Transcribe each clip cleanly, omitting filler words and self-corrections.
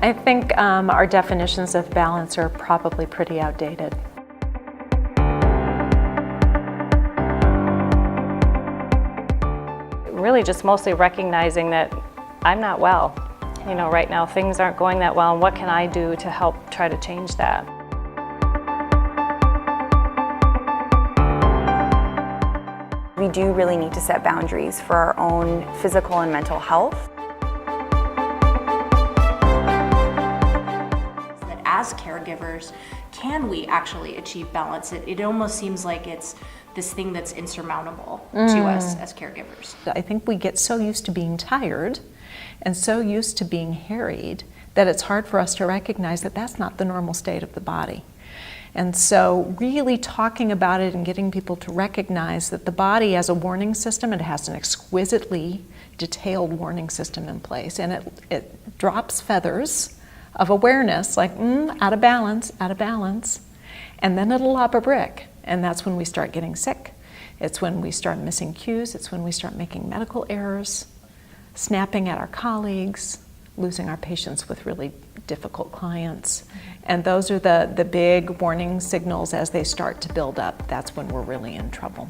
I think our definitions of balance are probably pretty outdated. Really just mostly recognizing that I'm not well. You know, right now things aren't going that well, and what can I do to help try to change that? We do really need to set boundaries for our own physical and mental health. That as caregivers, can we actually achieve balance? It almost seems like it's this thing that's insurmountable to us as caregivers. I think we get so used to being tired and so used to being harried that it's hard for us to recognize that that's not the normal state of the body. And so really talking about it and getting people to recognize that the body has a warning system, it has an exquisitely detailed warning system in place, and it drops feathers of awareness like, out of balance, and then it'll lob a brick, and that's when we start getting sick. It's when we start missing cues, it's when we start making medical errors, snapping at our colleagues, losing our patience with really difficult clients. And those are the big warning signals as they start to build up. That's when we're really in trouble.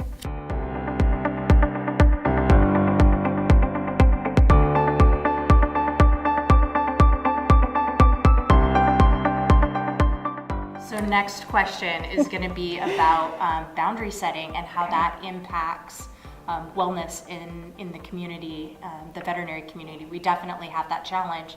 So next question is going to be about boundary setting and how that impacts wellness in the community, the veterinary community. We definitely have that challenge.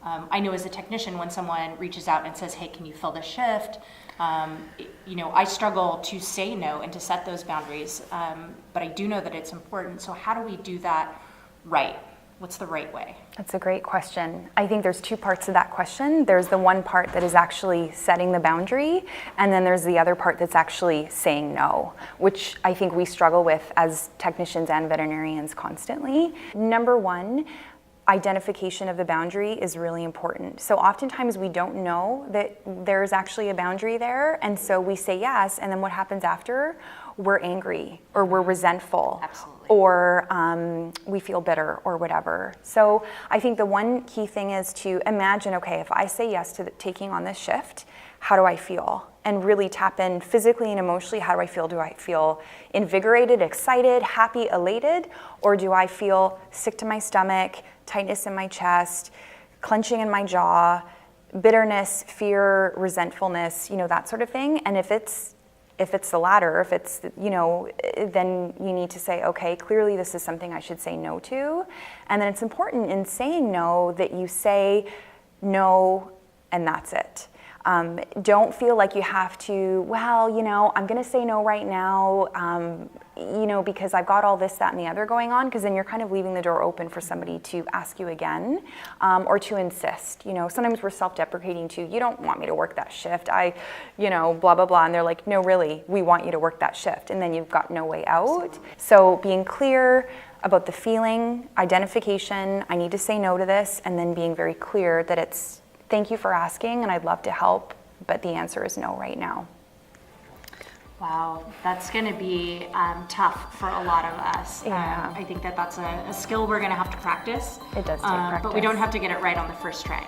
I know as a technician, when someone reaches out and says, hey, can you fill the shift? I struggle to say no and to set those boundaries, but I do know that it's important. So how do we do that right? What's the right way? That's a great question. I think there's two parts to that question. There's the one part that is actually setting the boundary, and then there's the other part that's actually saying no, which I think we struggle with as technicians and veterinarians constantly. Number one, identification of the boundary is really important. So oftentimes we don't know that there's actually a boundary there, and so we say yes, and then what happens after? We're angry, or we're resentful. Absolutely. Or we feel bitter or whatever. So I think the one key thing is to imagine, okay, if I say yes to taking on this shift, how do I feel? And really tap in physically and emotionally, how do I feel? Do I feel invigorated, excited, happy, elated? Or do I feel sick to my stomach, tightness in my chest, clenching in my jaw, bitterness, fear, resentfulness, that sort of thing? And if it's the latter, if it's, then you need to say, okay, clearly this is something I should say no to. And then it's important in saying no that you say no and that's it. Don't feel like you have to, I'm going to say no right now, because I've got all this, that, and the other going on, because then you're kind of leaving the door open for somebody to ask you again, or to insist. Sometimes we're self-deprecating too. You don't want me to work that shift. Blah, blah, blah. And they're like, no, really, we want you to work that shift. And then you've got no way out. So being clear about the feeling, identification, I need to say no to this, and then being very clear that it's, thank you for asking, and I'd love to help, but the answer is no right now. Wow, that's going to be tough for a lot of us. Yeah. I think that's a skill we're going to have to practice. It does take practice. But we don't have to get it right on the first try.